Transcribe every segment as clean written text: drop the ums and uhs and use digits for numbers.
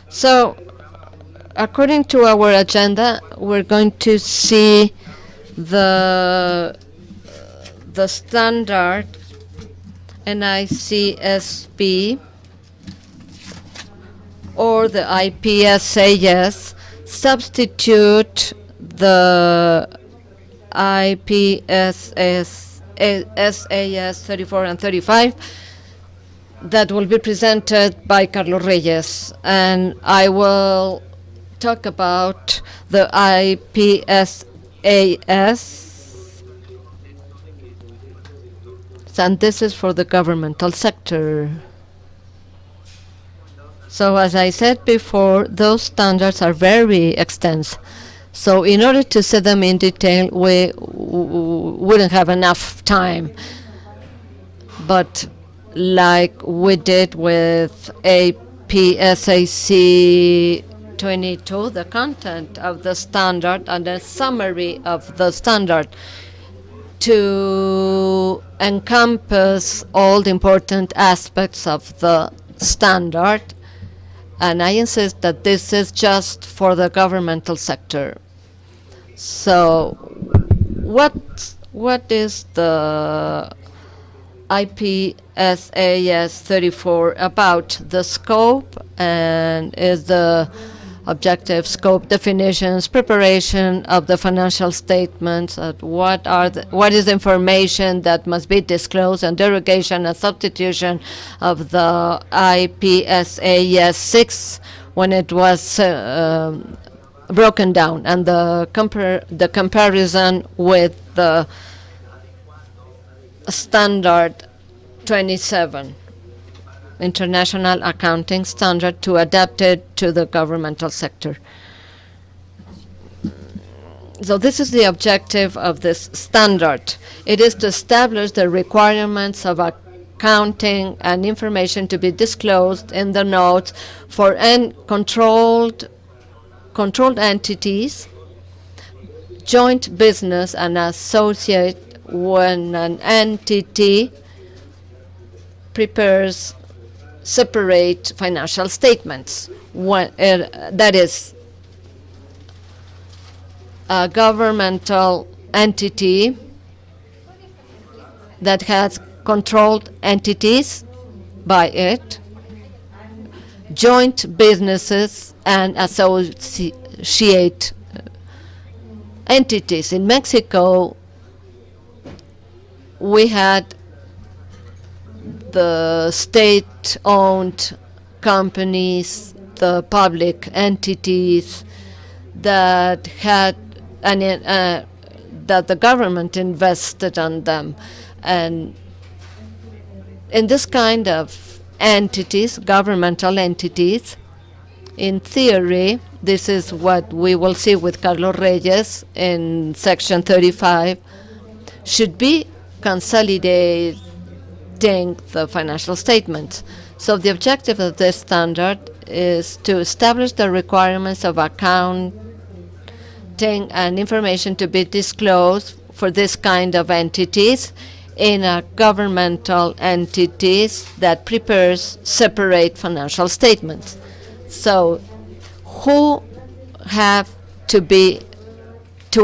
So, according to our agenda, we're going to see the standard NICSP or the IPSAS substitute the IPSAS SAS 34 and 35 that will be presented by Carlos Reyes, and I will talk about the IPSAS, and this is for the governmental sector. So as I said before, those standards are very extensive. So in order to see them in detail, we wouldn't have enough time. But like we did with APSAC 22, the content of the standard and a summary of the standard to encompass all the important aspects of the standard. And I insist that this is just for the governmental sector. So what is the IPSAS 34 about? The scope and is the objective, scope, definitions, preparation of the financial statements, what is the information that must be disclosed, and derogation and substitution of the IPSAS 6 when it was broken down, and the comparison with the standard 27. International Accounting Standard to adapt it to the governmental sector. So this is the objective of this standard. It is to establish the requirements of accounting and information to be disclosed in the notes for controlled entities, joint business and associate when an entity prepares separate financial statements. That is, a governmental entity that has controlled entities by it, joint businesses and associate entities. In Mexico, we had the state-owned companies, the public entities that had that the government invested on them. And in this kind of entities, governmental entities, in theory, this is what we will see with Carlos Reyes in section 35, should be consolidating the financial statements. So the objective of this standard is to establish the requirements of accounting and information to be disclosed for this kind of entities in a governmental entities that prepares separate financial statements. So who have to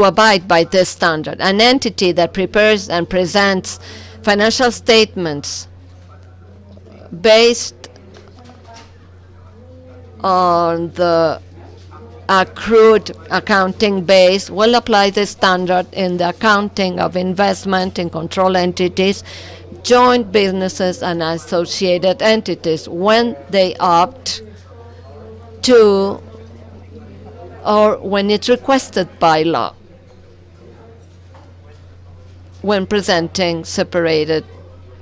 abide by this standard? An entity that prepares and presents financial statements based on the accrued accounting base will apply this standard in the accounting of investment in control entities, joint businesses, and associated entities when they opt to, or when it's requested by law, when presenting separated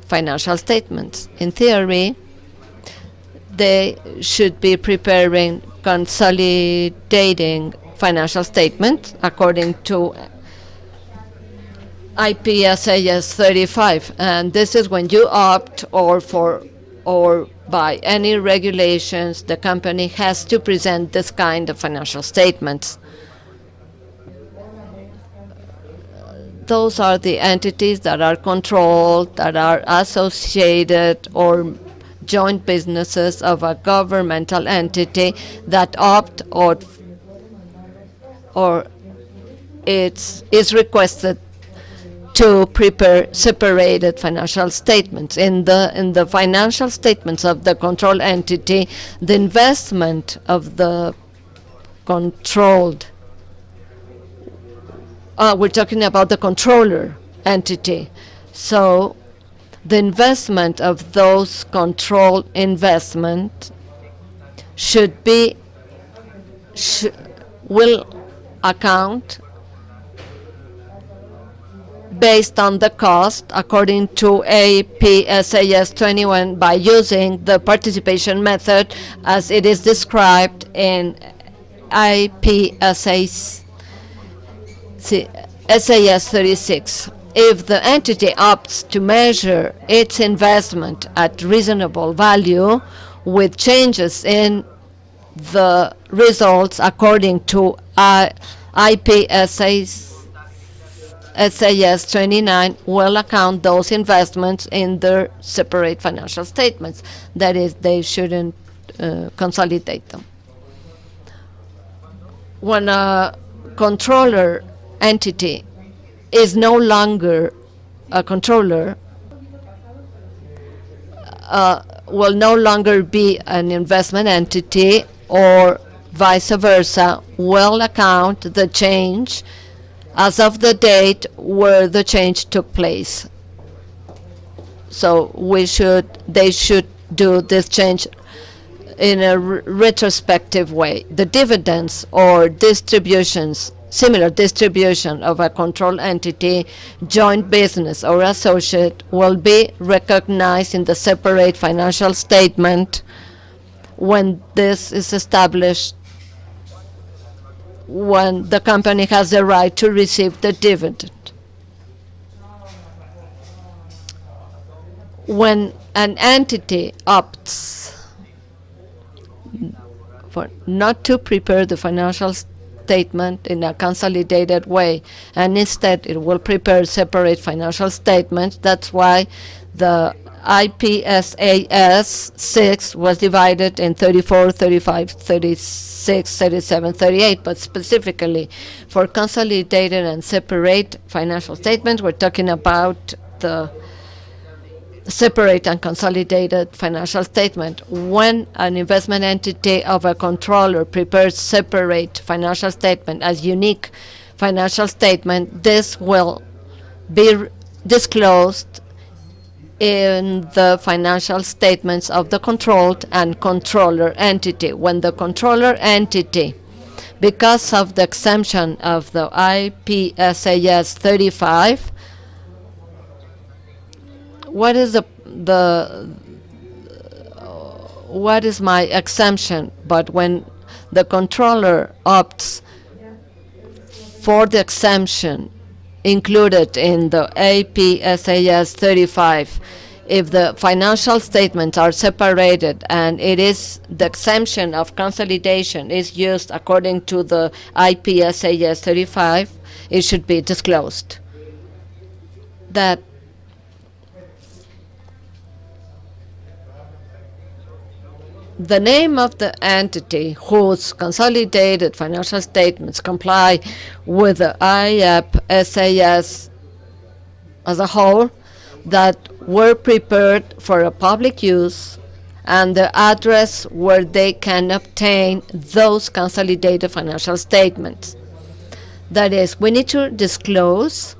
financial statements. In theory, they should be preparing consolidating financial statements according to IPSAS 35, and this is when you opt or by any regulations the company has to present this kind of financial statements. Those are the entities that are controlled, that are associated or joint businesses of a governmental entity that opt or is requested to prepare separated financial statements. In the financial statements of the controlled entity, the investment of the controlled, we're talking about the controller entity. So the investment of those controlled investment will account based on the cost according to IPSAS 21 by using the participation method as it is described in IPSAS SAS 36. If the entity opts to measure its investment at reasonable value with changes in the results according to IPSAS SAS 29 will account those investments in their separate financial statements. That is, they shouldn't consolidate them. When a controller entity is no longer a controller, will no longer be an investment entity, or vice versa, will account the change as of the date where the change took place. So they should do this change in a retrospective way. The dividends or distributions, similar distribution of a control entity, joint business, or associate will be recognized in the separate financial statement when this is established, when the company has the right to receive the dividend. When an entity opts for not to prepare the financial statement in a consolidated way, and instead it will prepare separate financial statements, that's why the IPSAS 6 was divided in 34, 35, 36, 37, 38, but specifically for consolidated and separate financial statements, we're talking about the separate and consolidated financial statement. When an investment entity of a controller prepares separate financial statement as unique financial statement, this will be disclosed in the financial statements of the controlled and controller entity. When the controller entity, because of the exemption of the IPSAS 35, what is my exemption? But when the controller opts for the exemption included in the IPSAS 35, if the financial statements are separated and it is the exemption of consolidation is used according to the IPSAS 35, it should be disclosed. That the name of the entity whose consolidated financial statements comply with the IPSAS as a whole that were prepared for a public use, and the address where they can obtain those consolidated financial statements. That is, we need to disclose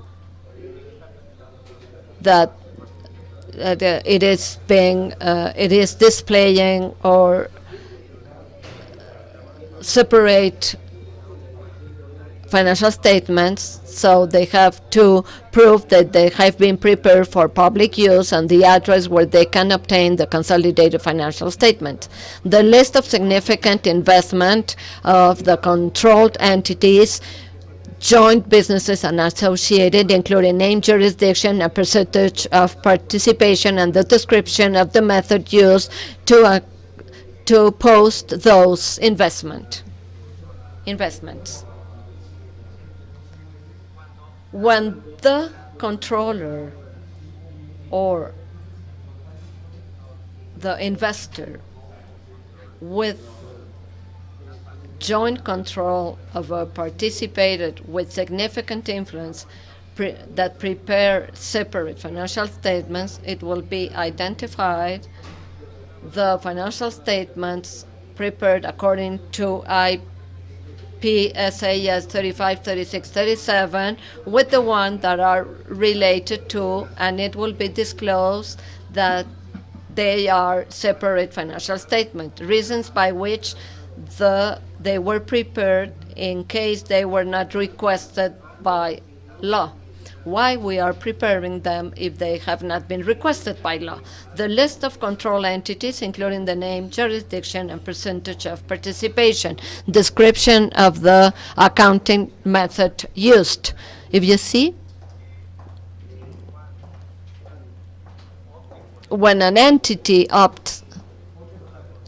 that it is displaying or separate financial statements, so they have to prove that they have been prepared for public use and the address where they can obtain the consolidated financial statement. The list of significant investment of the controlled entities, joint businesses and associated, including name, jurisdiction, and percentage of participation, and the description of the method used to post those investments. When the controller or the investor with joint control over participated with significant influence that prepare separate financial statements, it will be identified the financial statements prepared according to IPSAS 35, 36, 37 with the ones that are related to, and it will be disclosed that they are separate financial statements, reasons by which they were prepared in case they were not requested by law. Why we are preparing them if they have not been requested by law. The list of control entities, including the name, jurisdiction, and percentage of participation. Description of the accounting method used. If you see, when an entity opts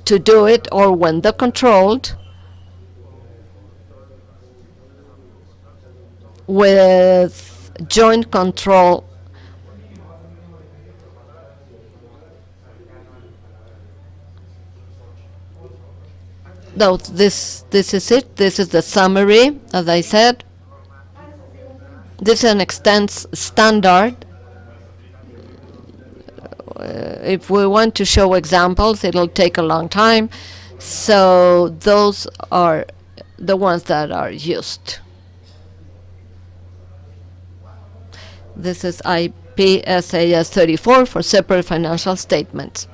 to do it, or when the controlled, with joint control, no, this is it. This is the summary, as I said. This is an standard. If we want to show examples, it'll take a long time. So those are the ones that are used. This is IPSAS 34 for separate financial statements.